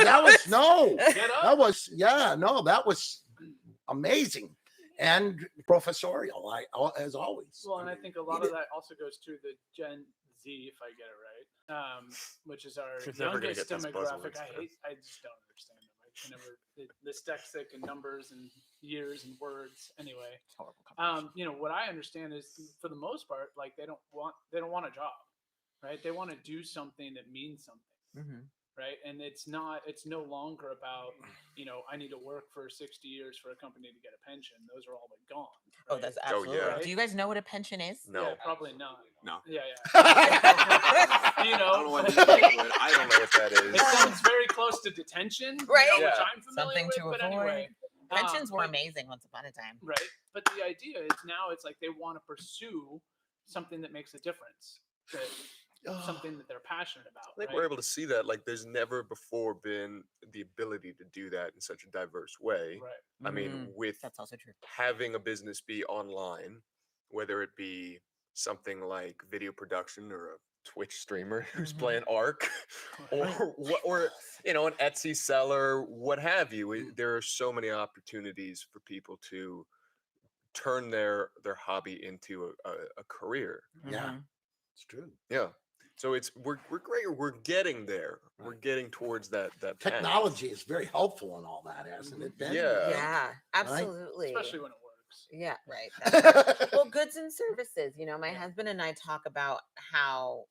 that was that was amazing and professorial. As always. Well, and I think a lot of that also goes to the Gen Z, if I get it right, which is our youngest demographic. I just don't understand them. I can never the dyslexic and numbers and years and words. Anyway, what I understand is for the most part, like they don't want a job, right? They want to do something that means something. Mm-hmm. Right. And it's no longer about, I need to work for 60 years for a company to get a pension. Those are all gone. Right? Oh, that's absolutely. Right? Do you guys know what a pension is? No. Yeah, probably not. No. Yeah. I don't know what that is. It sounds very close to detention. Right. Which I'm familiar with. Something to avoid. Anyway, pensions were amazing once upon a time. Right. But the idea is now it's like they want to pursue something that makes a difference. Something that they're passionate about. I think we're able to see that. Like, there's never before been the ability to do that in such a diverse way. Right. I mean, with that's also true. Having a business be online, whether it be something like video production or a Twitch streamer who's playing Ark, or an Etsy seller, what have you. There are so many opportunities for people to turn their hobby into a career. Yeah, it's true. Yeah. So we're great. We're getting there. Right. We're getting towards that technology is very helpful in all that, hasn't it been? Yeah, absolutely. Right? Especially when it works. Yeah, right. Well, goods and services. My husband and I talk about how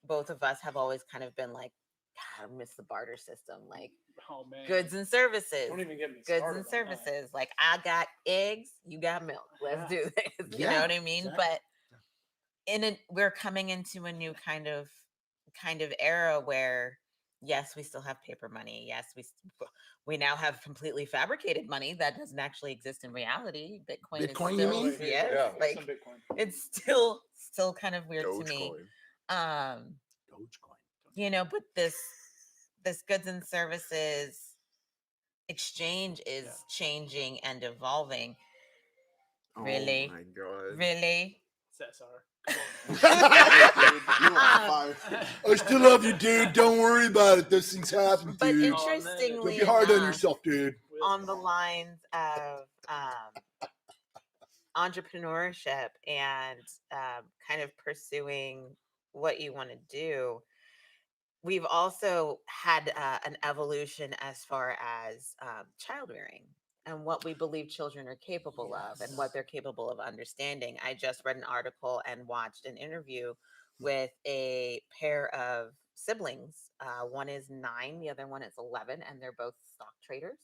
both of us have always kind of been like, God, I miss the barter system. Like, oh man, goods and services. Don't even get me started. Goods and services. Like, I got eggs, you got milk. Let's do this. You know what I mean? Exactly. But we're coming into a new kind of era where, yes, we still have paper money. Yes, we now have completely fabricated money that doesn't actually exist in reality. Bitcoin is still, you mean? Yes, like it's still kind of weird to me. Dogecoin. But this goods and services exchange is changing and evolving. Really? Oh my God. Really? Cesar. I still love you, dude. Don't worry about it. Those things happen, dude. But interestingly, don't be hard on yourself, dude. On the lines of entrepreneurship and kind of pursuing what you want to do, we've also had an evolution as far as child rearing and what we believe children are capable of and what they're capable of understanding. I just read an article and watched an interview with a pair of siblings. One is 9, the other one is 11, and they're both stock traders.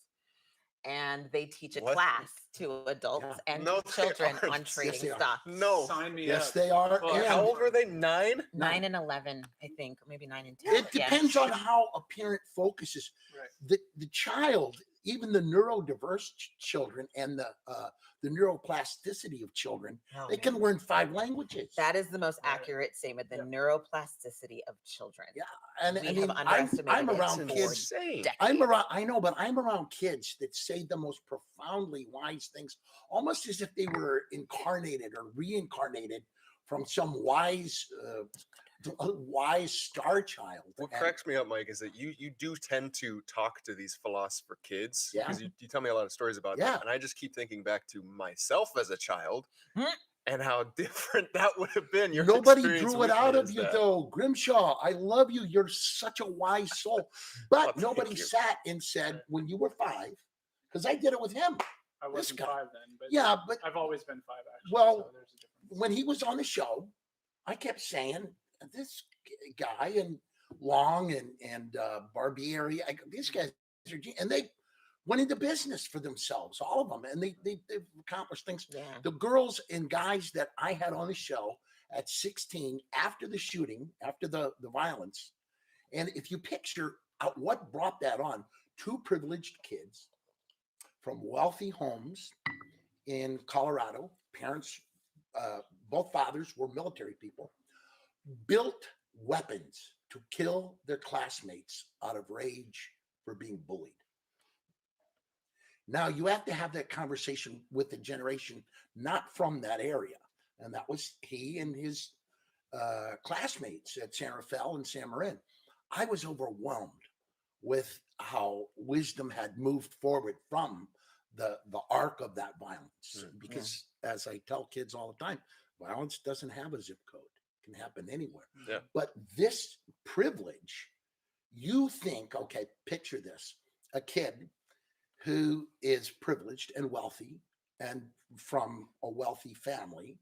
And they teach a class to adults and children on trading stocks. No. Sign me up. Yes, they are. Well, how old are they? 9? 9 and 11, I think, or maybe 9 and 10. It depends on how a parent focuses. Right. The child, even the neurodiverse children and the neuroplasticity of children, they can learn 5 languages. That is the most accurate statement. The neuroplasticity of children. Yeah, and we have underestimated. I'm around kids. I'm around kids that say the most profoundly wise things, almost as if they were incarnated or reincarnated from some wise star child. What cracks me up, Mike, is that you do tend to talk to these philosopher kids, because you tell me a lot of stories about that, and I just keep thinking back to myself as a child and how different that would have been. Nobody drew it out of you, though. Grimshaw, I love you. You're such a wise soul. But nobody sat and said, when you were 5, because I did it with him. I wasn't 5 then, but but I've always been 5, actually. Well, so there's a difference. When he was on the show, I kept saying, this guy and Long and Barbieri, these guys are, and they went into business for themselves, all of them, and they've accomplished things. Yeah. The girls and guys that I had on the show at 16, after the shooting, after the violence, and if you picture out what brought that on, 2 privileged kids from wealthy homes in Colorado, parents, both fathers were military people, built weapons to kill their classmates out of rage for being bullied. Now you have to have that conversation with the generation not from that area. And that was he and his classmates at San Rafael and San Marin. I was overwhelmed with how wisdom had moved forward from the arc of that violence. Because as I tell kids all the time, violence doesn't have a zip code. It can happen anywhere. Yeah. But this privilege, you think, okay, picture this, a kid who is privileged and wealthy and from a wealthy family,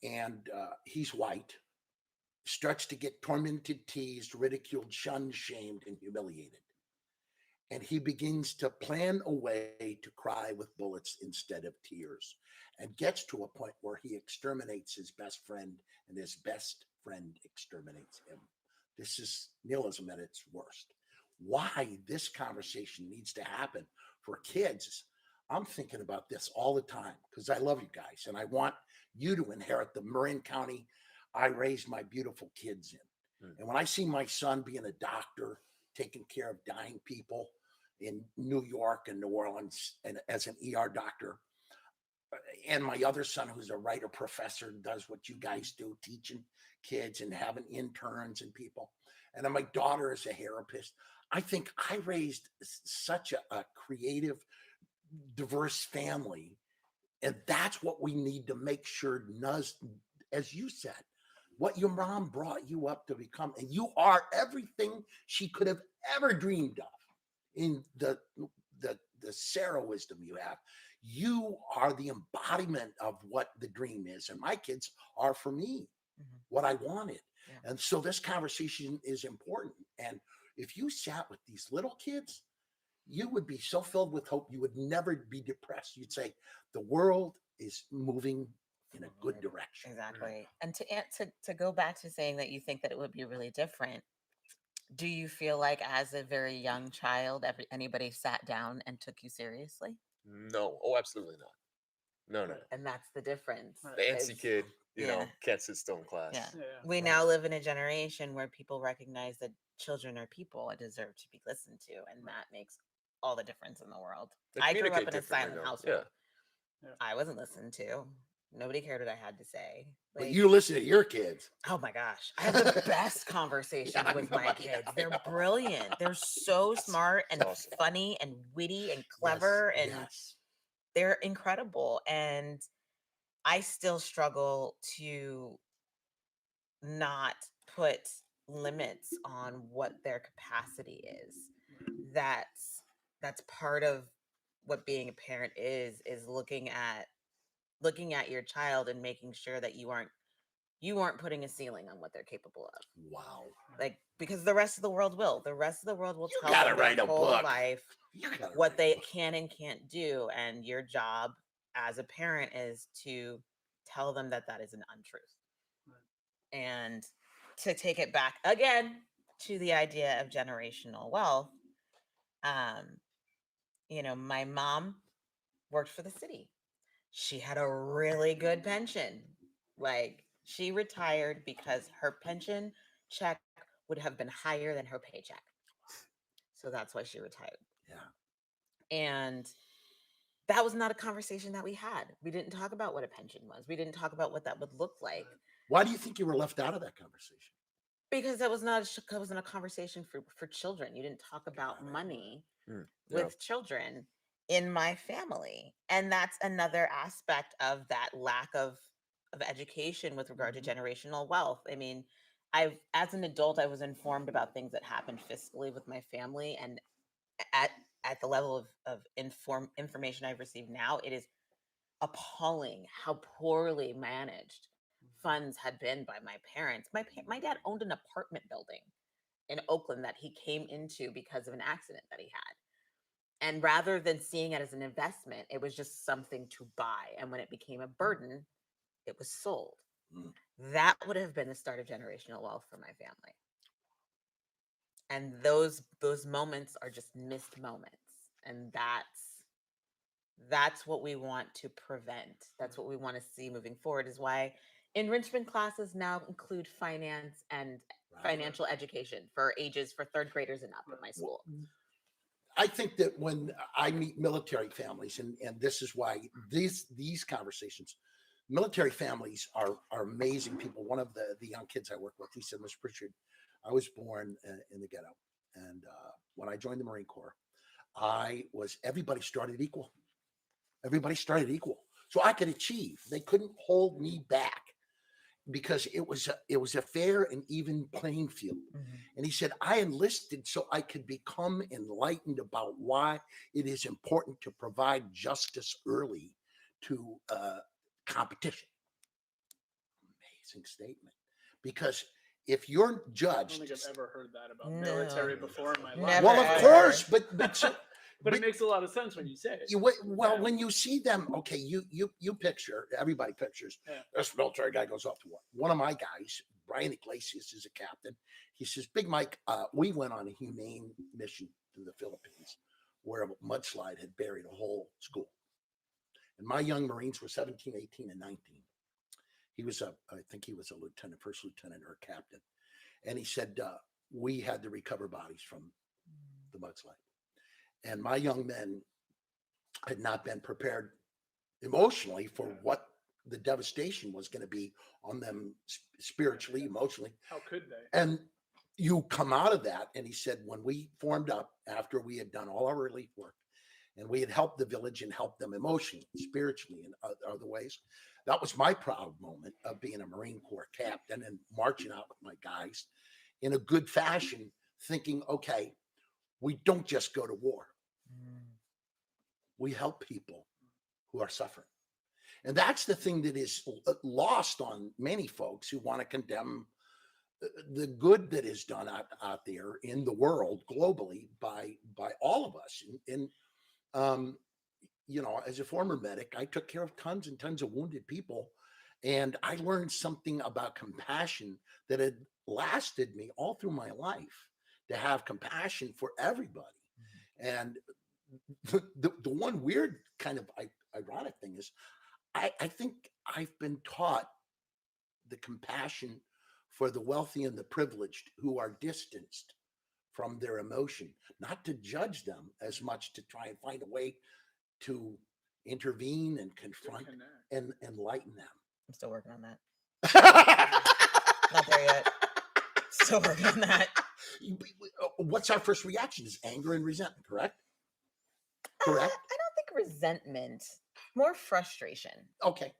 and he's white, starts to get tormented, teased, ridiculed, shunned, shamed, and humiliated. And he begins to plan a way to cry with bullets instead of tears, and gets to a point where he exterminates his best friend, and his best friend exterminates him. This is nihilism at its worst. Why this conversation needs to happen for kids, I'm thinking about this all the time because I love you guys and I want you to inherit the Marin County I raised my beautiful kids in. And when I see my son being a doctor, taking care of dying people in New York and New Orleans, and as an ER doctor, and my other son who's a writer professor, does what you guys do, teaching kids and having interns and people, and then my daughter is a therapist, I think I raised such a creative, diverse family. And that's what we need to make sure does, as you said, what your mom brought you up to become. And you are everything she could have ever dreamed of in the Sarah wisdom you have. You are the embodiment of what the dream is. And my kids are for me, what I wanted. Yeah. And so this conversation is important. And if you sat with these little kids, you would be so filled with hope, you would never be depressed. You'd say, the world is moving in a good direction. Exactly. And to go back to saying that you think that it would be really different, do you feel like as a very young child, anybody sat down and took you seriously? No. Oh, absolutely not. No. And that's the difference. The antsy kid, you know, can't sit still in class. Yeah. We now live in a generation where people recognize that children are people and deserve to be listened to, and that makes all the difference in the world. I grew up in a silent household. Yeah. I wasn't listened to. Nobody cared what I had to say. But you listen to your kids. Oh my gosh. I have the best conversations with my kids. They're brilliant. They're so smart and funny and witty and clever, and they're incredible. And I still struggle to not put limits on what their capacity is. That's part of what being a parent is looking at your child and making sure that you aren't putting a ceiling on what they're capable of. Wow. Like, because the rest of the world will You tell them their whole book. life what they can and can't do, and your job as a parent is to tell them that is an untruth. And to take it back again to the idea of generational wealth, my mom worked for the city. She had a really good pension. Like, she retired because her pension check would have been higher than her paycheck. So that's why she retired. Yeah. And that was not a conversation that we had. We didn't talk about what a pension was. We didn't talk about what that would look like. Why do you think you were left out of that conversation? Because that wasn't a conversation for children. You didn't talk about money with children in my family. And that's another aspect of that lack of education with regard to generational wealth. I mean, as an adult, I was informed about things that happened fiscally with my family, and at the level of information I've received now, it is appalling how poorly managed funds had been by my parents. My dad owned an apartment building in Oakland that he came into because of an accident that he had. And rather than seeing it as an investment, it was just something to buy. And when it became a burden, it was sold. That would have been the start of generational wealth for my family. And those moments are just missed moments. And that's what we want to prevent. That's what we want to see moving forward, is why enrichment classes now include finance and financial education for third graders and up at my school. I think that when I meet military families, and this is why these conversations, military families are amazing people. One of the young kids I work with, he said, Mr. Pritchard, I was born in the ghetto, and when I joined the Marine Corps, everybody started equal. Everybody started equal. So I could achieve. They couldn't hold me back because it was a fair and even playing field. Mhm. And he said, I enlisted so I could become enlightened about why it is important to provide justice early to competition. Amazing statement. Because if you're I judged, don't think I've ever heard that about No. military before in my life. Never well, of ever. course, but But it makes a lot of sense when you say it. well, when you see them, okay, you picture, everybody pictures this military guy goes off to war. One of my guys, Brian Iglesias, is a captain. He says, Big Mike, we went on a humane mission to the Philippines where a mudslide had buried a whole school. And my young Marines were 17, 18, and 19. I think he was a lieutenant, first lieutenant or captain. And he said, we had to recover bodies from the mudslide. And my young men had not been prepared emotionally for what the devastation was going to be on them spiritually, emotionally. How could they? And you come out of that. And he said, when we formed up after we had done all our relief work and we had helped the village and helped them emotionally, spiritually, and other ways, that was my proud moment of being a Marine Corps captain and marching out with my guys in a good fashion, thinking, okay, we don't just go to war. We help people who are suffering. And that's the thing that is lost on many folks who want to condemn the good that is done out there in the world globally by all of us. And as a former medic, I took care of tons and tons of wounded people. And I learned something about compassion that had lasted me all through my life, to have compassion for everybody. And the one weird kind of ironic thing is I think I've been taught the compassion for the wealthy and the privileged who are distanced from their emotion, not to judge them as much, to try and find a way to intervene and confront and enlighten them. I'm still working on that. Not there yet. Still working on that. What's our first reaction? Is anger and resentment, correct? Correct. I don't think resentment, more frustration. Okay.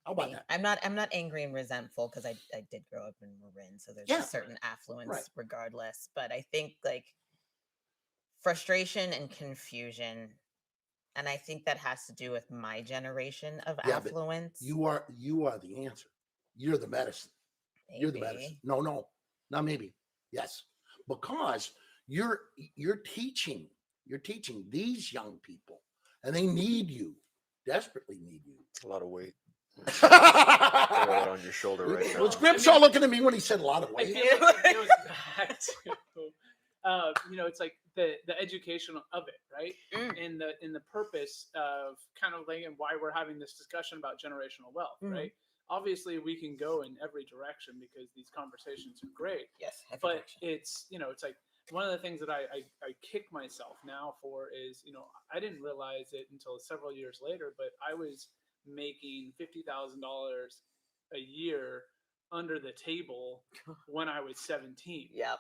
How about that? I'm not angry and resentful because I did grow up in Marin, so there's a certain affluence regardless. But I think like frustration and confusion, and I think that has to do with my generation of affluence. You are the answer. You're the medicine. Maybe. You're the medicine. No, not maybe. Yes, because you're teaching these young people, and they need you, desperately need you. It's a lot of weight. Throw it on your shoulder right now. Was Grimshaw looking at me when he said a lot of weight? It goes back to, it's like the education of it, right? And the purpose of kind of like why we're having this discussion about generational wealth, right? Obviously, we can go in every direction because these conversations are great. Yes, but it's like one of the things that I kick myself now for is, I didn't realize it until several years later, but I was making $50,000 a year under the table when I was 17. Yep.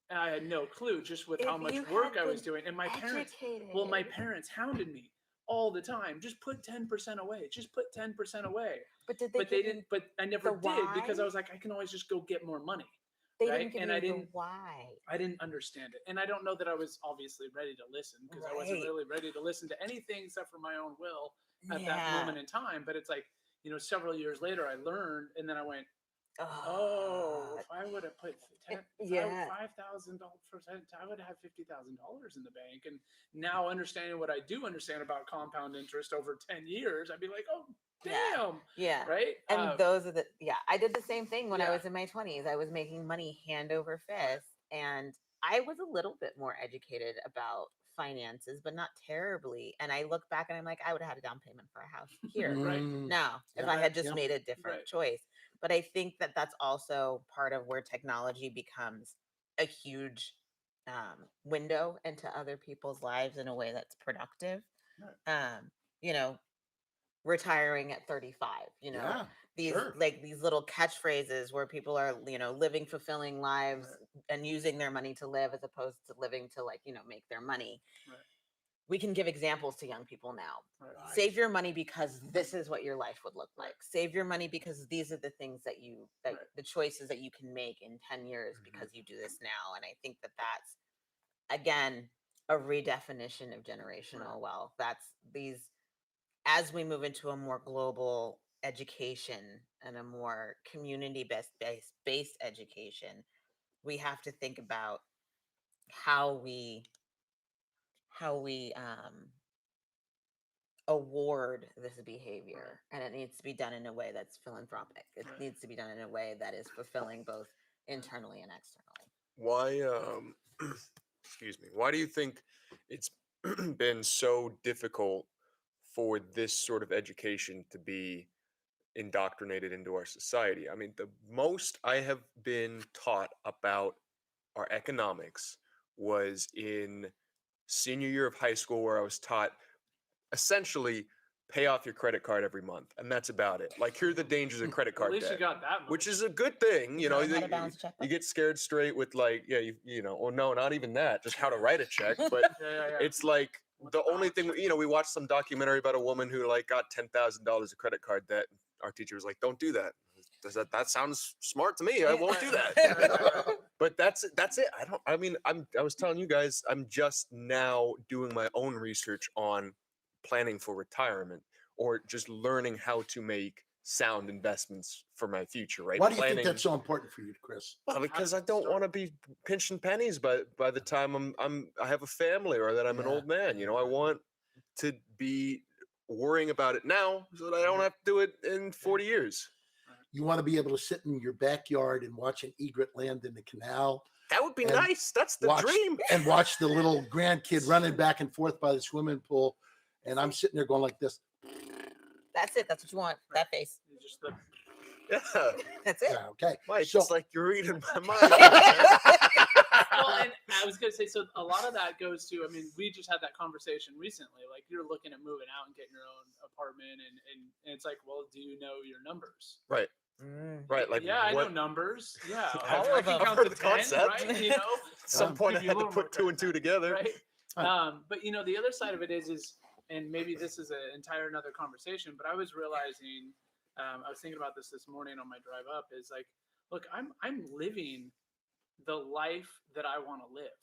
And I had no clue just with how much work I was doing. And my parents hounded me all the time. Just put 10% away. Just put 10% away. But they didn't. But I never did because I was like, I can always just go get more money. They didn't give you the why. I didn't understand it. And I don't know that I was obviously ready to listen because I wasn't really ready to listen to anything except for my own will at that moment in time. But it's like, several years later I learned, and then I went, if I would have put $5,000, I would have $50,000 in the bank. And now understanding what I do understand about compound interest over 10 years, I'd be like, oh, damn. Yeah. Right. And those are I did the same thing when I was in my 20s. I was making money hand over fist, and I was a little bit more educated about finances, but not terribly. And I look back and I'm like, I would have had a down payment for a house here right now if I had just made a different choice. But I think that that's also part of where technology becomes a huge window into other people's lives in a way that's productive. Retiring at 35, these Sure. like these little catchphrases where people are, living fulfilling lives and using their money to live as opposed to living to make their money. Right. We can give examples to young people now. Right. Save your money because this is what your life would look like. Save your money because these are the things that the choices that you can make in 10 years because you do this now. And I think that that's, again, a redefinition of generational wealth. That's as we move into a more global education and a more community-based education, we have to think about how we award this behavior, and it needs to be done in a way that's philanthropic. It needs to be done in a way that is fulfilling both internally and externally. Why excuse me, why do you think it's been so difficult for this sort of education to be indoctrinated into our society? I mean, the most I have been taught about our economics was in senior year of high school, where I was taught essentially pay off your credit card every month, and that's about it. Like, here are the dangers of credit card At least debt, you got that much. which is a good thing. You know, Learn how to balance a checkbook? you get scared straight with like, or no, not even that, just how to write a check. But it's like the only thing, we watched some documentary about a woman who like got $10,000 of credit card debt. Our teacher was like, don't do that. That sounds smart to me. I won't do that. But that's it. I was telling you guys, I'm just now doing my own research on planning for retirement, or just learning how to make sound investments for my future, right? Why do you think that's so important for you, Chris? Well, because I don't want to be pinching pennies by the time I have a family, or that I'm an old man. I want to be worrying about it now so that I don't have to do it in 40 years. You want to be able to sit in your backyard and watch an egret land in the canal. That would be nice. That's the dream. And watch the little grandkid running back and forth by the swimming pool. And I'm sitting there going like this. That's it. That's what you want. That face. Yeah. That's it. Yeah, okay. Mike, So- it's like you're reading my mind. Well, and I was gonna say, so a lot of that goes to, we just had that conversation recently. Like, you're looking at moving out and getting your own apartment, and it's like, well, do you know your numbers? Right. Right. Like, yeah, I know numbers. Yeah, All I of can them. count I've heard to the 10, concept. right? At some point, I give you had a to little more put two and two together. right? But the other side of it is, and maybe this is an entire another conversation, but I was realizing, I was thinking about this morning on my drive up, is like, look, I'm living the life that I want to live.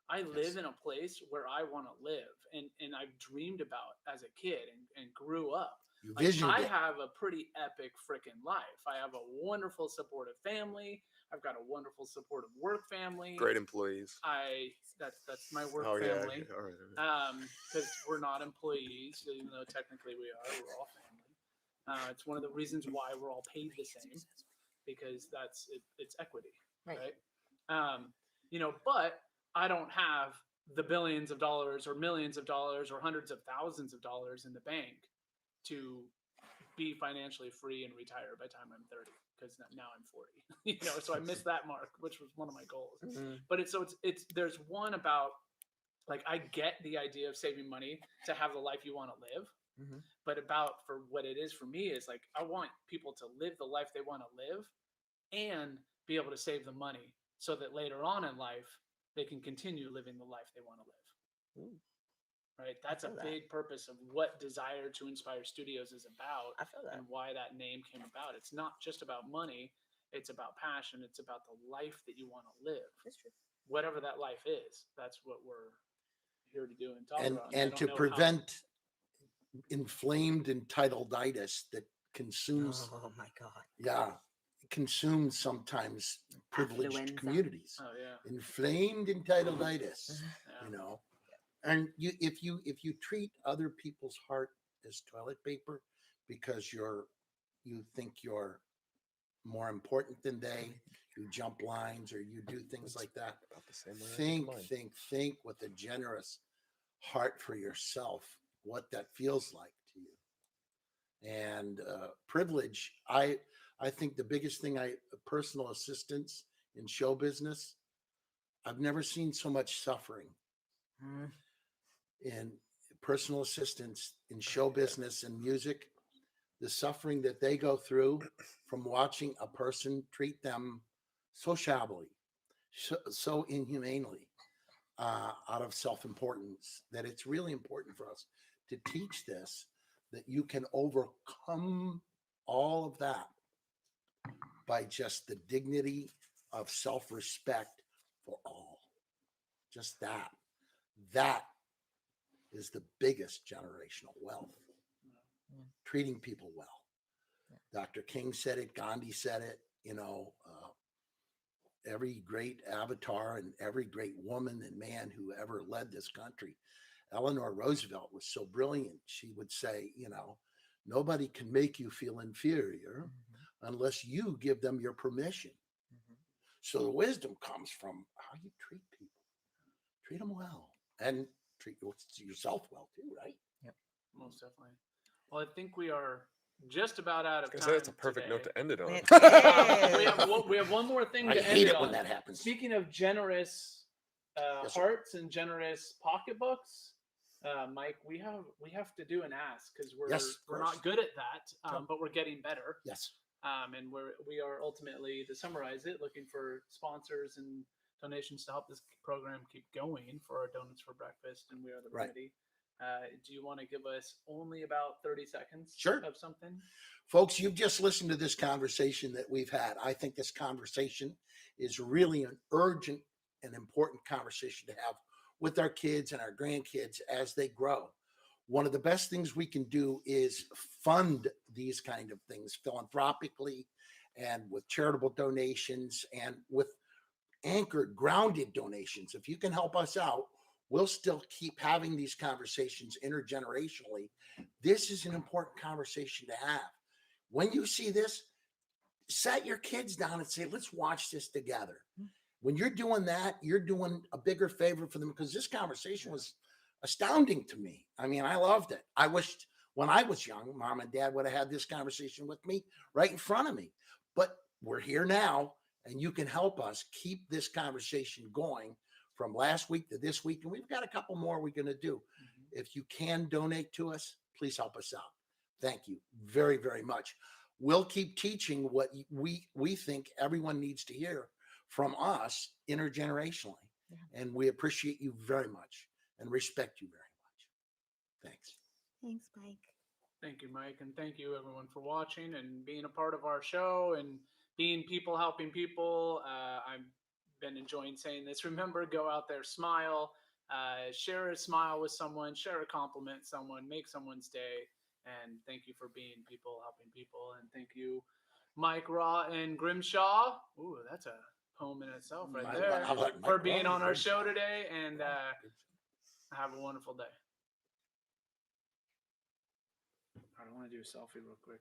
I live in a place where I want to live, and I've dreamed about as a kid and grew up. I have a pretty epic freaking life. I have a wonderful supportive family. I've got a wonderful supportive work family. Great employees. That's my work family. Yeah. All right. Because we're not employees, even though technically we are. We're all family. It's one of the reasons why we're all paid the same, because it's equity, right? But I don't have the billions of dollars or millions of dollars or hundreds of thousands of dollars in the bank to be financially free and retire by the time I'm 30, because now I'm 40. So I missed that mark, which was one of my goals. Mm-hmm. But there's one about, like, I get the idea of saving money to have the life you want to live. Mm-hmm. But about, for what it is for me, is like, I want people to live the life they want to live and be able to save the money so that later on in life they can continue living the life they want to live. Ooh. Right? That's a big purpose of what Desire to Inspire Studios is about. I feel that. And why that name came about. It's not just about money. It's about passion. It's about the life that you want to live. That's true. Whatever that life is, that's what we're here to do and talk about. And to prevent inflamed entitleitis that consumes. Oh my God. Yeah. Consumes sometimes privileged Affluenza. communities. Oh yeah. Inflamed entitleitis, And if you treat other people's heart as toilet paper because you think you're more important than they, you jump lines or you do things like that. About the same way Think with a generous heart for yourself, what that feels like to you. And privilege, I think the biggest thing, personal assistance in show business, I've never seen so much suffering in personal assistance in show business and music the suffering that they go through from watching a person treat them so shabbily, so inhumanely, out of self-importance, that it's really important for us to teach this, that you can overcome all of that by just the dignity of self-respect for all. Just that. That is the biggest generational wealth. Treating people well. Dr. King said it, Gandhi said it, every great avatar and every great woman and man who ever led this country. Eleanor Roosevelt was so brilliant. She would say, nobody can make you feel inferior unless you give them your permission. So the wisdom comes from how you treat people. Treat them well and treat yourself well too, right? Yep. Most definitely. Well, I think we are just about out of time. That's a perfect note to end it on. We have one more thing to end hate it it on. when that happens. Speaking of generous Yes, sir. hearts and generous pocketbooks, Mike, we have to do an ask because we're not good at that, but we're getting better. Yes. And we are ultimately, to summarize it, looking for sponsors and donations to help this program keep going for our Donuts for Breakfast and We Are the Right. Remedy. Do you want to give us only about 30 seconds Sure. of something? Folks, you've just listened to this conversation that we've had. I think this conversation is really an urgent and important conversation to have with our kids and our grandkids as they grow. One of the best things we can do is fund these kind of things philanthropically and with charitable donations and with anchored, grounded donations. If you can help us out, we'll still keep having these conversations intergenerationally. This is an important conversation to have. When you see this, set your kids down and say, let's watch this together. When you're doing that, you're doing a bigger favor for them, because this conversation was astounding to me. I mean, I loved it. I wished when I was young, Mom and Dad would have had this conversation with me right in front of me. But we're here now, and you can help us keep this conversation going from last week to this week. And we've got a couple more we're going to do. If you can donate to us, please help us out. Thank you very, very much. We'll keep teaching what we think everyone needs to hear from us intergenerationally. And we appreciate you very much and respect you very much. Thanks. Thanks, Mike. Thank you, Mike. And thank you, everyone, for watching and being a part of our show and being people helping people. I've been enjoying saying this. Remember, go out there, smile, share a smile with someone, share a compliment someone, make someone's day. And thank you for being people helping people. And thank you, Mike Raw and Grimshaw. Ooh, that's a poem in itself right there. For being on our show today. And have a wonderful day. I want to do a selfie real quick.